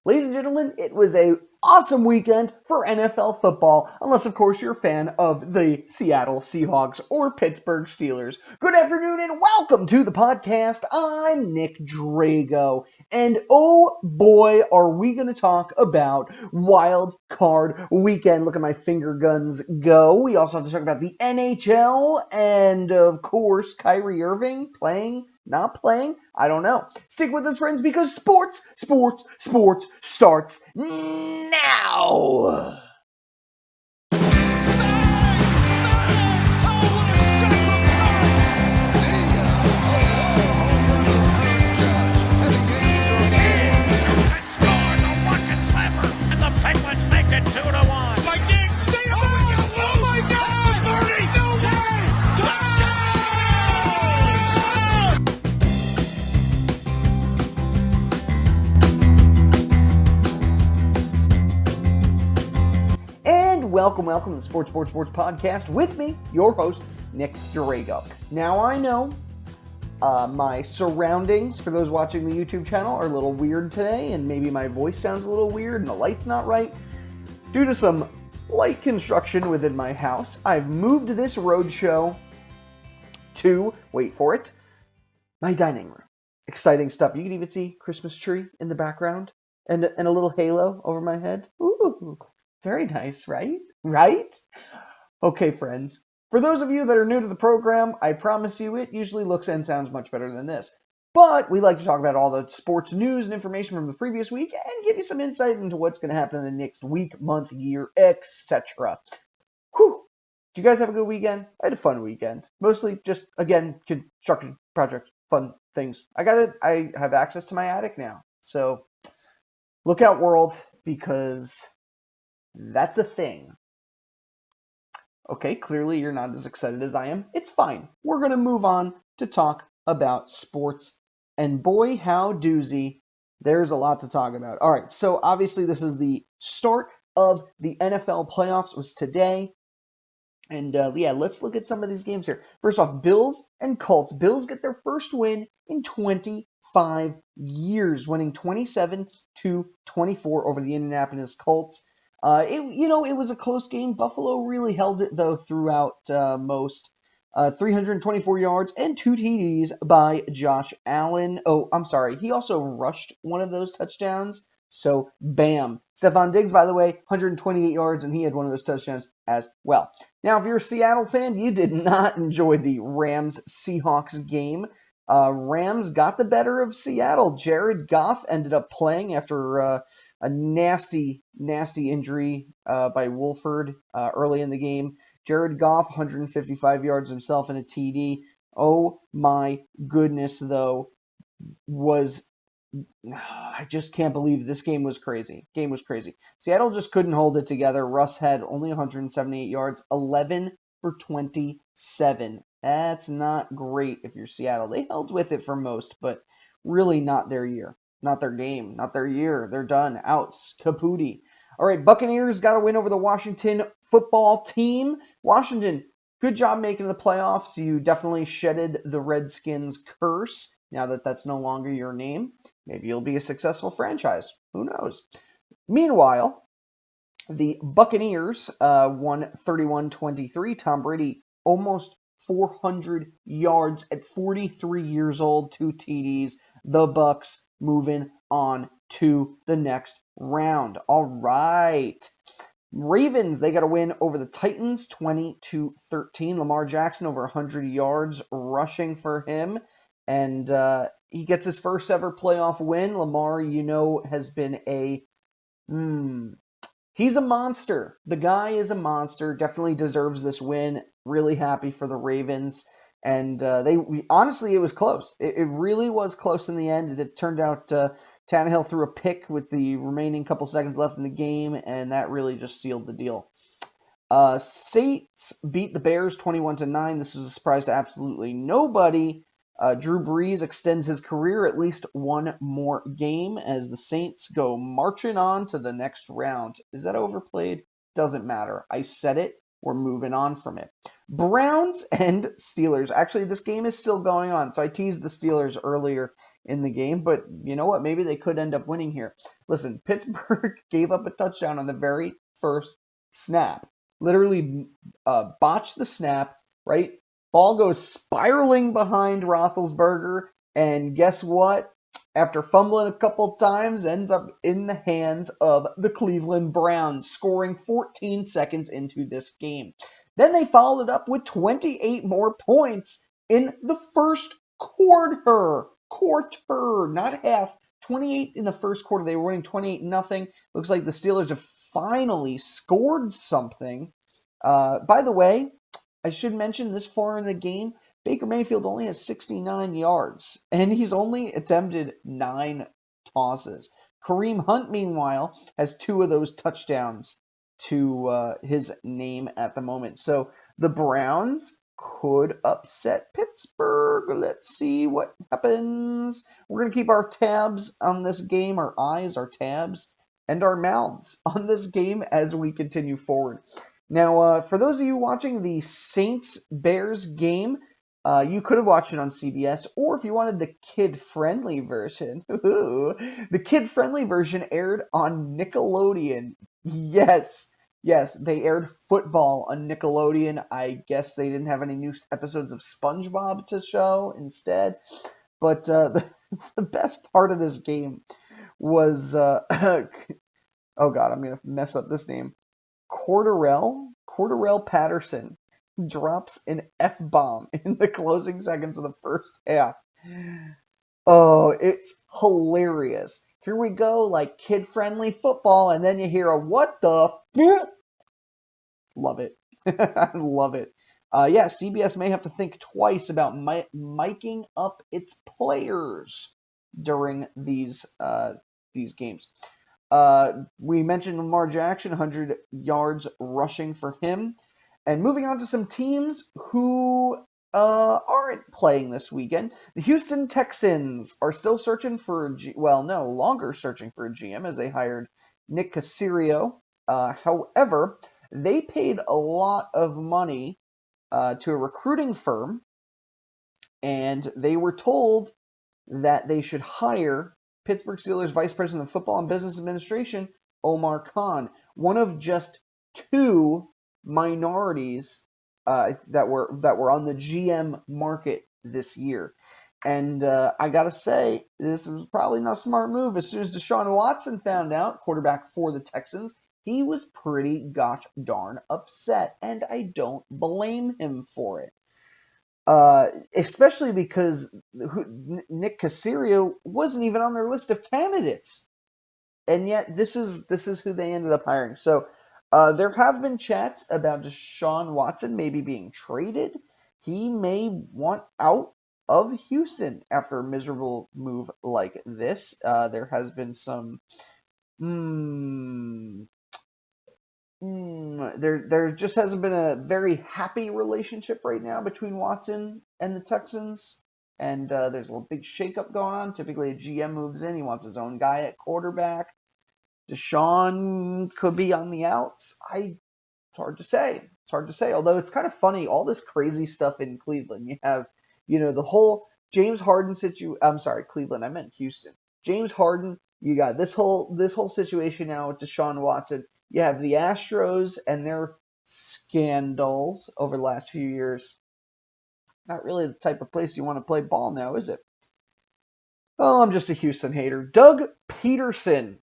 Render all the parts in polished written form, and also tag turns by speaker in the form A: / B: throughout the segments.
A: Ladies and gentlemen, it was a awesome weekend for NFL football, unless of course you're a fan of the Seattle Seahawks or Pittsburgh Steelers. Good afternoon and welcome to the podcast. I'm Nick Drago, and oh boy, are we going to talk about Wild Card Weekend. Look at my finger guns go. We also have to talk about the NHL and of course Kyrie Irving playing. Not playing? I don't know. Stick with us, friends, because sports starts now. Welcome to the Sports Podcast with me, your host, Nick Drago. Now, I know my surroundings, for those watching the YouTube channel, are a little weird today, and maybe my voice sounds a little weird and the light's not right. Due to some light construction within my house, I've moved this roadshow to, wait for it, my dining room. Exciting stuff. You can even see Christmas tree in the background and a little halo over my head. Ooh. Very nice, right? Right? Okay, friends. For those of you that are new to the program, I promise you it usually looks and sounds much better than this. But we like to talk about all the sports news and information from the previous week and give you some insight into what's going to happen in the next week, month, year, etc. Whew. Did you guys have a good weekend? I had a fun weekend. Mostly just, again, construction project, fun things. I have access to my attic now. So look out, world, because that's a thing. Okay, clearly you're not as excited as I am. It's fine. We're going to move on to talk about sports. And boy, how doozy. There's a lot to talk about. All right, so obviously this is the start of the NFL playoffs. Was today. And let's look at some of these games here. First off, Bills and Colts. Bills get their first win in 25 years, winning 27-24 over the Indianapolis Colts. It was a close game. Buffalo really held it, though, throughout most. 324 yards and 2 TDs by Josh Allen. Oh, I'm sorry. He also rushed one of those touchdowns. So, bam. Stephon Diggs, by the way, 128 yards, and he had one of those touchdowns as well. Now, if you're a Seattle fan, you did not enjoy the Rams-Seahawks game. Rams got the better of Seattle. Jared Goff ended up playing after a nasty injury by Wolford early in the game. Jared Goff, 155 yards himself and a TD. Oh my goodness, though, I just can't believe this game was crazy. Seattle just couldn't hold it together. Russ had only 178 yards, 11 for 27. That's not great if you're Seattle. They held with it for most, but really not their year. Not their game. Not their year. They're done. Outs. Kapootie. All right, Buccaneers got a win over the Washington football team. Washington, good job making the playoffs. You definitely shedded the Redskins curse. Now that that's no longer your name, maybe you'll be a successful franchise. Who knows? Meanwhile, the Buccaneers won 31-23. Tom Brady almost 400 yards at 43 years old, 2 TDs. The Bucs moving on to the next round. All right. Ravens, they got a win over the Titans, 20-13. Lamar Jackson over 100 yards rushing for him. And he gets his first ever playoff win. Lamar, has been he's a monster. The guy is a monster. Definitely deserves this win. Really happy for the Ravens. And honestly, it was close. It really was close in the end. It turned out Tannehill threw a pick with the remaining couple seconds left in the game, and that really just sealed the deal. Saints beat the Bears 21-9. This was a surprise to absolutely nobody. Drew Brees extends his career at least one more game as the Saints go marching on to the next round. Is that overplayed? Doesn't matter. I said it. We're moving on from it. Browns and Steelers. Actually, this game is still going on. So I teased the Steelers earlier in the game, but you know what? Maybe they could end up winning here. Listen, Pittsburgh gave up a touchdown on the very first snap. Literally botched the snap, right? Ball goes spiraling behind Roethlisberger, and guess what? After fumbling a couple times, ends up in the hands of the Cleveland Browns, scoring 14 seconds into this game. Then they followed it up with 28 more points in the first quarter. Quarter, not half. 28 in the first quarter. They were winning 28-0. Looks like the Steelers have finally scored something. By the way, I should mention this far in the game, Baker Mayfield only has 69 yards, and he's only attempted 9 tosses. Kareem Hunt, meanwhile, has 2 of those touchdowns to his name at the moment. So the Browns could upset Pittsburgh. Let's see what happens. We're going to keep our tabs on this game, our eyes, our tabs, and our mouths on this game as we continue forward. Now, for those of you watching the Saints-Bears game, you could have watched it on CBS, or if you wanted the kid-friendly version, the kid-friendly version aired on Nickelodeon. Yes, they aired football on Nickelodeon. I guess they didn't have any new episodes of SpongeBob to show instead. But the best part of this game was, oh God, I'm going to mess up this name. Cordarrelle Patterson drops an F-bomb in the closing seconds of the first half. Oh, it's hilarious. Here we go, like kid-friendly football, and then you hear a what the f***. Love it. I love it. Yeah, CBS may have to think twice about miking up its players during these games. We mentioned Lamar Jackson, 100 yards rushing for him. And moving on to some teams who aren't playing this weekend. The Houston Texans are still searching for no longer searching for a GM as they hired Nick Caserio. However, they paid a lot of money to a recruiting firm, and they were told that they should hire Pittsburgh Steelers Vice President of Football and Business Administration, Omar Khan, one of just 2 minorities that were on the GM market this year. And I gotta say, this was probably not a smart move. As soon as Deshaun Watson found out, quarterback for the Texans, he was pretty gosh darn upset, and I don't blame him for it. Especially because Nick Caserio wasn't even on their list of candidates, and yet this is who they ended up hiring. So there have been chats about Deshaun Watson maybe being traded. He may want out of Houston after a miserable move like this. There has been some there just hasn't been a very happy relationship right now between Watson and the Texans, and there's a big shakeup going on. Typically, a GM moves in, he wants his own guy at quarterback. Deshaun could be on the outs. It's hard to say. It's hard to say. Although it's kind of funny, all this crazy stuff in Cleveland. You have, the whole James Harden situation. I'm sorry, Cleveland. I meant Houston. James Harden. You got this whole situation now with Deshaun Watson. You have the Astros and their scandals over the last few years. Not really the type of place you want to play ball now, is it? Oh, I'm just a Houston hater. Doug Peterson.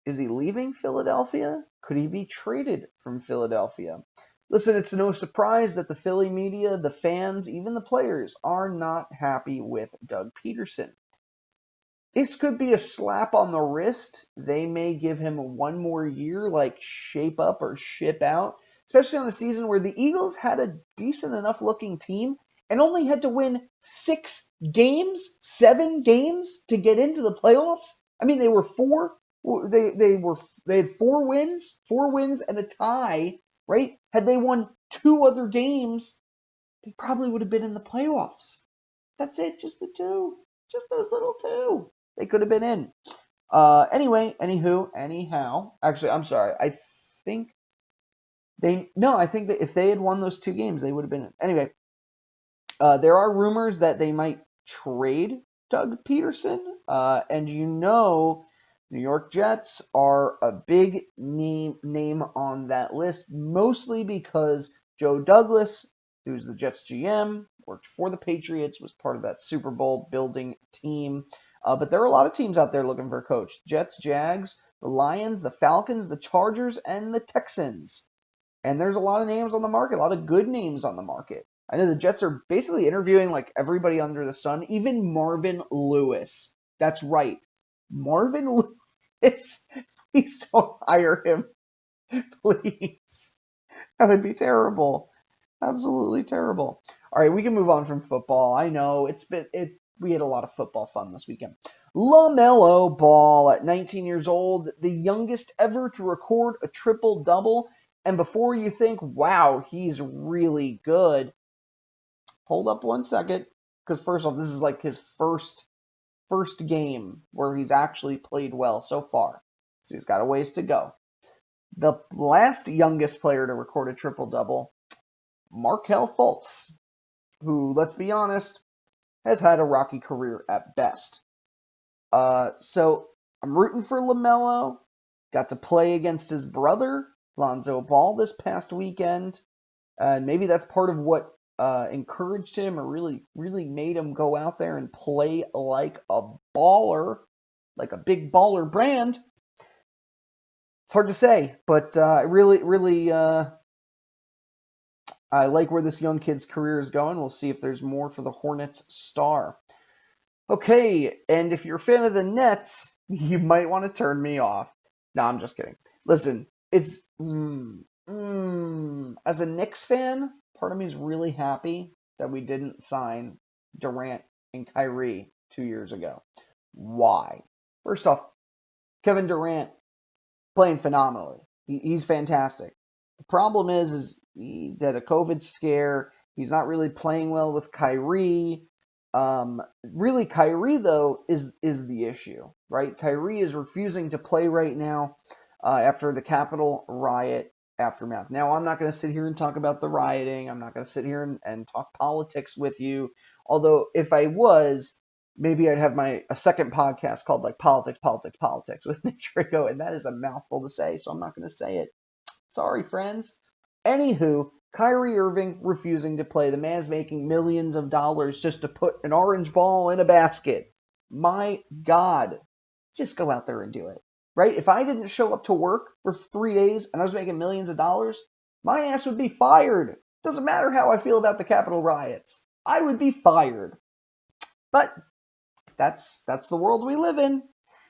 A: Is he leaving Philadelphia? Could he be traded from Philadelphia? Listen, it's no surprise that the Philly media, the fans, even the players are not happy with Doug Peterson. This could be a slap on the wrist. They may give him 1 more year, like shape up or ship out, especially on a season where the Eagles had a decent enough looking team and only had to win 7 games to get into the playoffs. I mean, they were 4 they had 4 wins and a tie, right? Had they won 2 other games, they probably would have been in the playoffs. That's it, just the 2. Just those little 2. They could have been in. Anyhow. Actually, I'm sorry. I think that if they had won those 2 games, they would have been in. Anyway, there are rumors that they might trade Doug Peterson. And New York Jets are a big name on that list, mostly because Joe Douglas, who's the Jets GM, worked for the Patriots, was part of that Super Bowl building team. But there are a lot of teams out there looking for a coach. Jets, Jags, the Lions, the Falcons, the Chargers, and the Texans. And there's a lot of names on the market, a lot of good names on the market. I know the Jets are basically interviewing like everybody under the sun, even Marvin Lewis. That's right. Marvin Lewis. Please don't hire him. Please. That would be terrible. Absolutely terrible. All right, we can move on from football. I know we had a lot of football fun this weekend. LaMelo Ball at 19 years old, the youngest ever to record a triple-double. And before you think, wow, he's really good, hold up one second, because first off, this is like his first game where he's actually played well so far. So he's got a ways to go. The last youngest player to record a triple-double, Markelle Fultz, who, let's be honest, has had a rocky career at best. So I'm rooting for LaMelo. Got to play against his brother, Lonzo Ball, this past weekend. And maybe that's part of what encouraged him or really made him go out there and play like a baller, like a big baller brand. It's hard to say, but I like where this young kid's career is going. We'll see if there's more for the Hornets star. Okay, and if you're a fan of the Nets, you might want to turn me off. No, I'm just kidding. Listen, it's as a Knicks fan, part of me is really happy that we didn't sign Durant and Kyrie 2 years ago. Why? First off, Kevin Durant playing phenomenally. He's fantastic. The problem is he's had a COVID scare. He's not really playing well with Kyrie. Really, Kyrie, though, is the issue, right? Kyrie is refusing to play right now after the Capitol riot aftermath. Now, I'm not going to sit here and talk about the rioting. I'm not going to sit here and talk politics with you. Although, if I was, maybe I'd have a second podcast called like Politics with Nick Trico, and that is a mouthful to say, so I'm not going to say it. Sorry, friends. Anywho, Kyrie Irving refusing to play. The man's making millions of dollars just to put an orange ball in a basket. My God, just go out there and do it, right? If I didn't show up to work for 3 days and I was making millions of dollars, my ass would be fired. Doesn't matter how I feel about the Capitol riots. I would be fired. But that's the world we live in,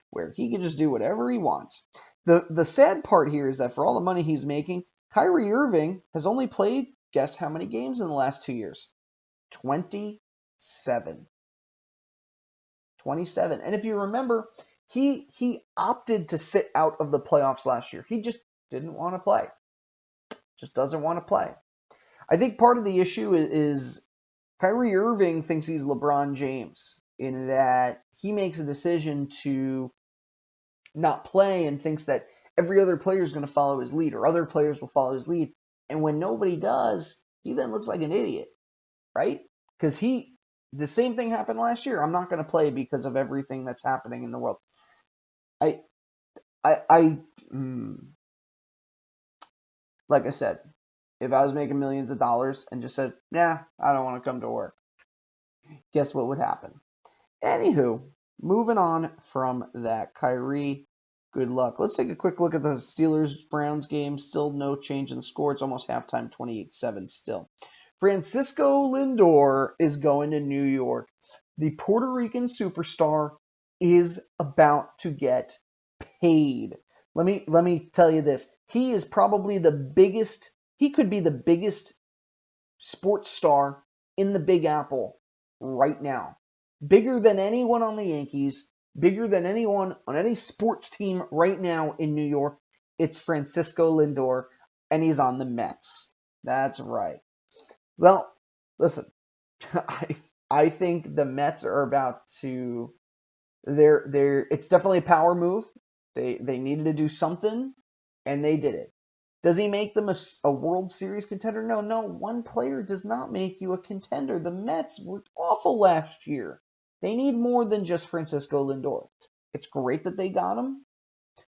A: where he can just do whatever he wants. The sad part here is that for all the money he's making, Kyrie Irving has only played, guess how many games in the last 2 years? 27. 27. And if you remember, he opted to sit out of the playoffs last year. He just didn't want to play. Just doesn't want to play. I think part of the issue is Kyrie Irving thinks he's LeBron James in that he makes a decision to not play and thinks that every other player is going to follow his lead or other players will follow his lead. And when nobody does, he then looks like an idiot, right? Because the same thing happened last year. I'm not going to play because of everything that's happening in the world. Like I said, if I was making millions of dollars and just said, nah, I don't want to come to work, guess what would happen? Anywho, moving on from that, Kyrie, good luck. Let's take a quick look at the Steelers-Browns game. Still no change in the score. It's almost halftime, 28-7 still. Francisco Lindor is going to New York. The Puerto Rican superstar is about to get paid. Let me tell you this. He is probably he could be the biggest sports star in the Big Apple right now. Bigger than anyone on the Yankees, bigger than anyone on any sports team right now in New York. It's Francisco Lindor, and he's on the Mets. That's right. Well, listen, I think the Mets are about to. It's definitely a power move. They needed to do something, and they did it. Does he make them a World Series contender? No. One player does not make you a contender. The Mets were awful last year. They need more than just Francisco Lindor. It's great that they got him.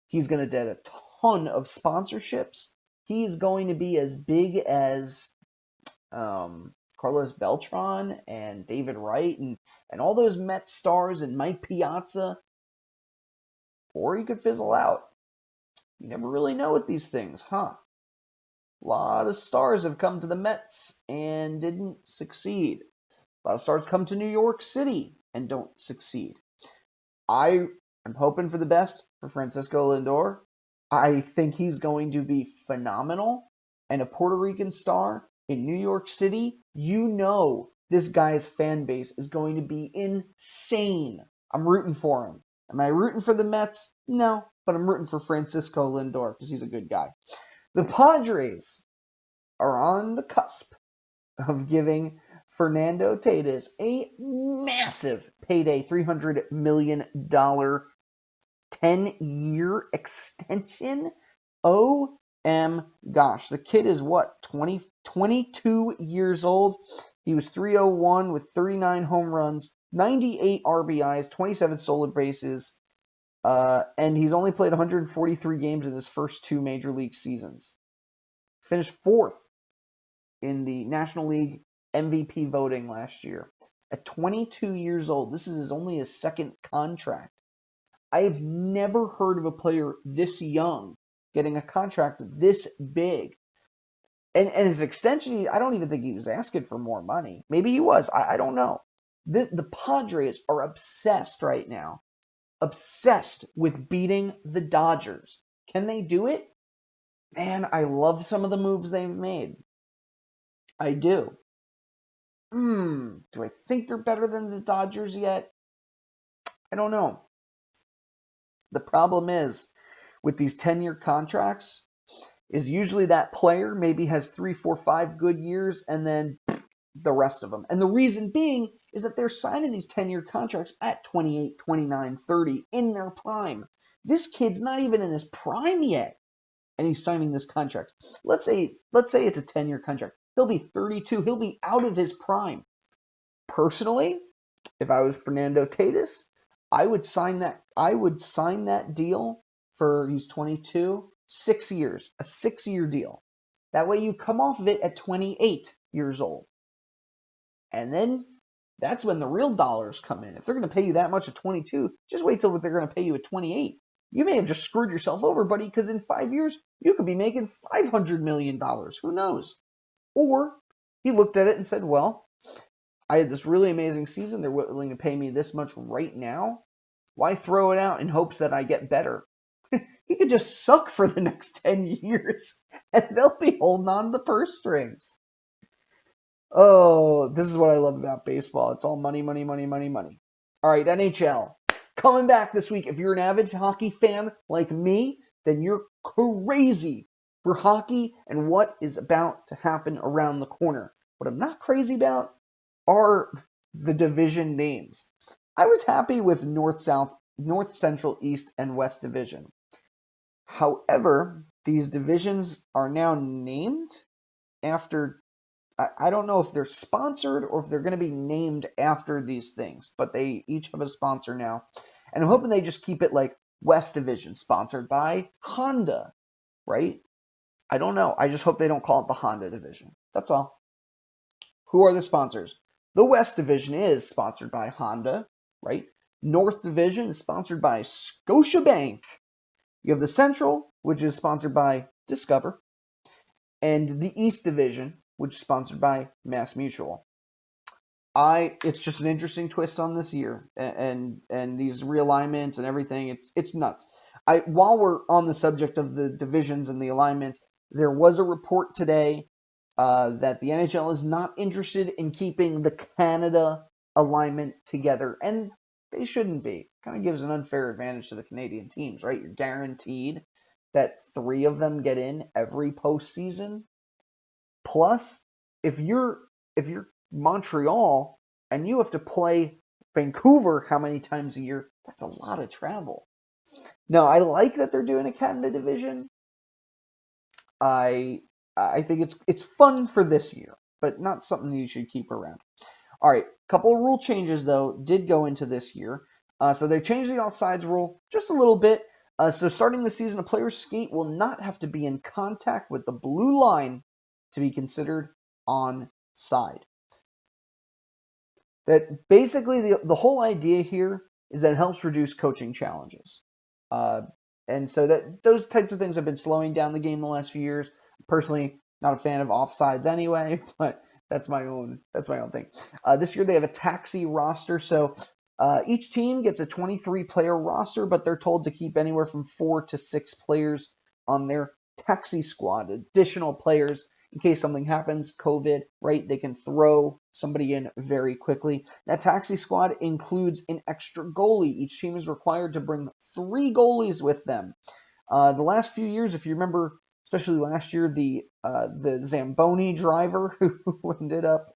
A: He's going to get a ton of sponsorships. He's going to be as big as Carlos Beltran and David Wright and all those Mets stars and Mike Piazza. Or he could fizzle out. You never really know with these things, huh? A lot of stars have come to the Mets and didn't succeed. A lot of stars come to New York City and don't succeed. I am hoping for the best for Francisco Lindor. I think he's going to be phenomenal. And a Puerto Rican star in New York City, you know this guy's fan base is going to be insane. I'm rooting for him. Am I rooting for the Mets? No, but I'm rooting for Francisco Lindor because he's a good guy. The Padres are on the cusp of giving Fernando Tatis a massive payday, $300 million 10-year extension. Gosh, the kid is what, 22 years old? He was 301 with 39 home runs, 98 RBIs, 27 stolen bases, and he's only played 143 games in his first 2 major league seasons. Finished 4th in the National League MVP voting last year. At 22 years old, this is only his 2nd contract. I have never heard of a player this young getting a contract this big. And his extension, I don't even think he was asking for more money. Maybe he was. I don't know. The Padres are obsessed right now. Obsessed with beating the Dodgers. Can they do it? Man, I love some of the moves they've made. I do. Do I think they're better than the Dodgers yet? I don't know. The problem is, with these 10-year contracts, is usually that player maybe has 3, 4, 5 good years and then the rest of them. And the reason being is that they're signing these 10-year contracts at 28, 29, 30 in their prime. This kid's not even in his prime yet, and he's signing this contract. Let's say it's a 10-year contract. He'll be 32. He'll be out of his prime. Personally, if I was Fernando Tatis, I would sign that deal for, he's 22, 6 years, a 6-year deal. That way you come off of it at 28 years old. And then that's when the real dollars come in. If they're going to pay you that much at 22, just wait till they're going to pay you at 28. You may have just screwed yourself over, buddy, because in 5 years, you could be making $500 million. Who knows? Or he looked at it and said, well, I had this really amazing season. They're willing to pay me this much right now. Why throw it out in hopes that I get better? He could just suck for the next 10 years, and they'll be holding on to the purse strings. Oh, this is what I love about baseball. It's all money, money, money, money, money. All right, NHL. Coming back this week. If you're an avid hockey fan like me, then you're crazy for hockey and what is about to happen around the corner. What I'm not crazy about are the division names. I was happy with North, South, North, Central, East, and West Division. However, these divisions are now named after, I don't know if they're sponsored or if they're going to be named after these things, but they each have a sponsor now. And I'm hoping they just keep it like West Division, sponsored by Honda, right? I don't know. I just hope they don't call it the Honda Division. That's all. Who are the sponsors? The West Division is sponsored by Honda, right? North Division is sponsored by Scotiabank. You have the Central, which is sponsored by Discover, and the East Division, which is sponsored by Mass Mutual. It's just an interesting twist on this year, and these realignments and everything. It's nuts. While we're on the subject of the divisions and the alignments, there was a report today that the NHL is not interested in keeping the Canada alignment together, and they shouldn't be. Kind of gives an unfair advantage to the Canadian teams, right? You're guaranteed that 3 of them get in every postseason. Plus, if you're Montreal and you have to play Vancouver how many times a year, that's a lot of travel. Now, I like that they're doing a Canada division. I think it's fun for this year, but not something you should keep around. All right, couple of rule changes, though, did go into this year. So they changed the offsides rule just a little bit. So starting the season, a player's skate will not have to be in contact with the blue line to be considered onside. That basically the whole idea here is that it helps reduce coaching challenges. And so that those types of things have been slowing down the game the last few years. Personally, not a fan of offsides anyway, but that's my own thing. This year they have a taxi roster, so each team gets a 23-player roster, but they're told to keep anywhere from 4 to 6 players on their taxi squad, additional players in case something happens, COVID, right? They can throw somebody in very quickly. That taxi squad includes an extra goalie. Each team is required to bring 3 goalies with them. The last few years, if you remember, especially last year, the Zamboni driver who ended up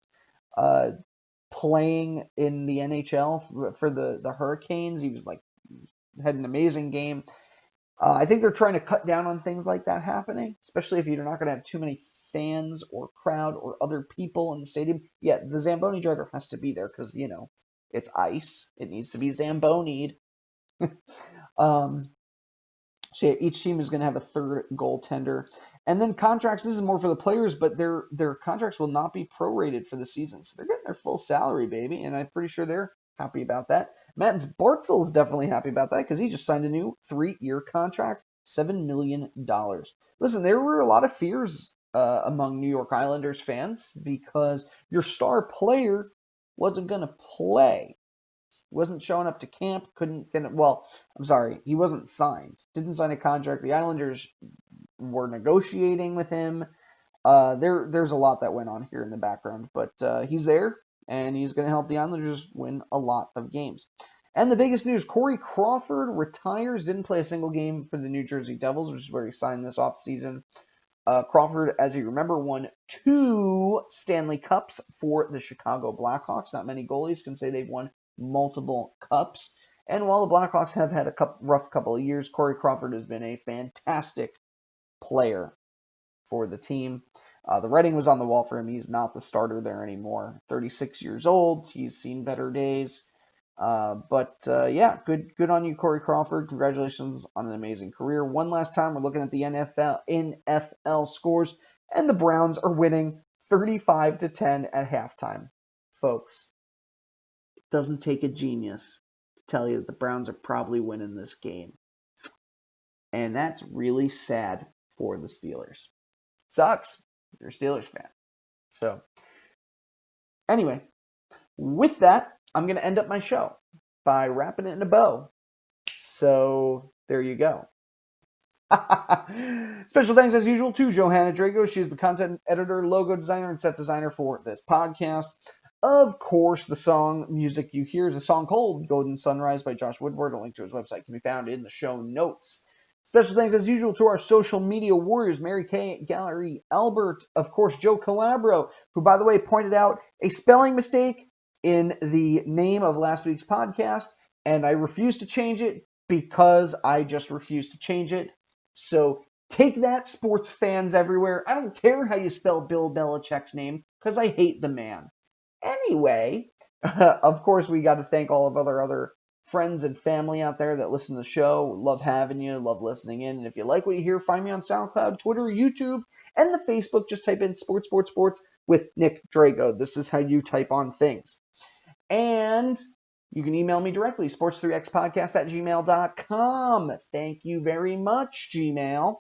A: playing in the NHL for the Hurricanes, he was had an amazing game. I think they're trying to cut down on things like that happening, especially if you're not going to have too many fans or crowd or other people in the stadium. Yeah, the Zamboni driver has to be there because, it's ice. It needs to be Zambonied. So yeah, each team is going to have a third goaltender. And then contracts, this is more for the players, but their contracts will not be prorated for the season. So they're getting their full salary, baby, and I'm pretty sure they're happy about that. Matt Bartzel is definitely happy about that because he just signed a new 3-year contract, $7 million. Listen, there were a lot of fears among New York Islanders fans because your star player wasn't going to play. He wasn't showing up to camp, he wasn't signed. Didn't sign a contract. The Islanders were negotiating with him. There's a lot that went on here in the background, but he's there, and he's going to help the Islanders win a lot of games. And the biggest news, Corey Crawford retires, didn't play a single game for the New Jersey Devils, which is where he signed this offseason. Crawford, as you remember, won 2 Stanley Cups for the Chicago Blackhawks. Not many goalies can say they've won multiple cups. And while the Blackhawks have had a rough couple of years, Corey Crawford has been a fantastic player for the team. The writing was on the wall for him. He's not the starter there anymore. 36 years old. He's seen better days. Good on you, Corey Crawford. Congratulations on an amazing career. One last time, we're looking at the NFL scores, and the Browns are winning 35-10 at halftime. Folks, it doesn't take a genius to tell you that the Browns are probably winning this game. And that's really sad for the Steelers. Sucks. You're a Steelers fan. So, anyway, with that, I'm going to end up my show by wrapping it in a bow. So, there you go. Special thanks, as usual, to Johanna Drago. She is the content editor, logo designer, and set designer for this podcast. Of course, the song music you hear is a song called Golden Sunrise by Josh Woodward. A link to his website can be found in the show notes. Special thanks, as usual, to our social media warriors, Mary Kay, Gallery, Albert, of course, Joe Calabro, who, by the way, pointed out a spelling mistake in the name of last week's podcast, and I refuse to change it because I just refuse to change it. So take that, sports fans everywhere. I don't care how you spell Bill Belichick's name because I hate the man. Anyway, of course, we got to thank all of our other friends and family out there that listen to the show. Love having you, love listening in. And if you like what you hear, find me on SoundCloud, Twitter, YouTube, and the Facebook. Just type in Sports with Nick Drago. This is how you type on things. And you can email me directly, sports3xpodcast@gmail.com. Thank you very much, Gmail.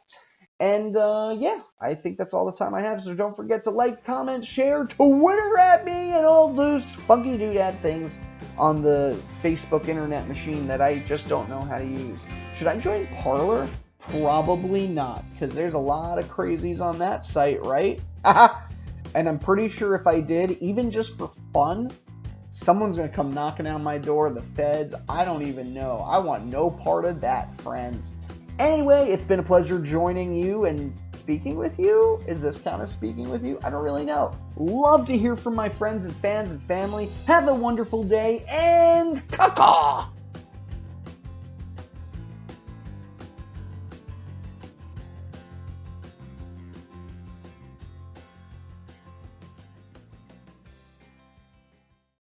A: And I think that's all the time I have. So don't forget to like, comment, share, Twitter at me, and all those funky doodad things on the Facebook internet machine that I just don't know how to use. Should I join Parler? Probably not, because there's a lot of crazies on that site, right? And I'm pretty sure if I did, even just for fun, someone's going to come knocking on my door, the feds. I don't even know. I want no part of that, friends. Anyway, it's been a pleasure joining you and speaking with you. Is this count as speaking with you? I don't really know. Love to hear from my friends and fans and family. Have a wonderful day, and caw-caw!